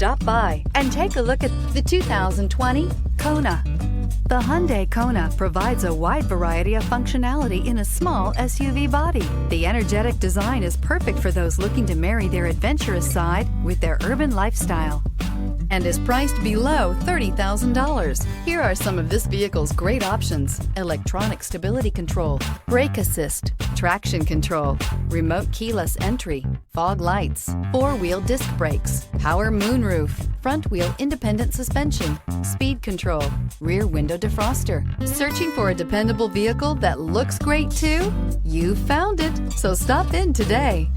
Stop by and take a look at the 2020 Kona. The Hyundai Kona provides a wide variety of functionality in a small SUV body. The energetic design is perfect for those looking to marry their adventurous side with their urban lifestyle and is priced below $30,000. Here are some of this vehicle's great options: electronic stability control, brake assist, traction control, remote keyless entry, fog lights, four-wheel disc brakes, power moonroof, front-wheel independent suspension, speed control, rear window defroster. Searching for a dependable vehicle that looks great too? You found it, so stop in today.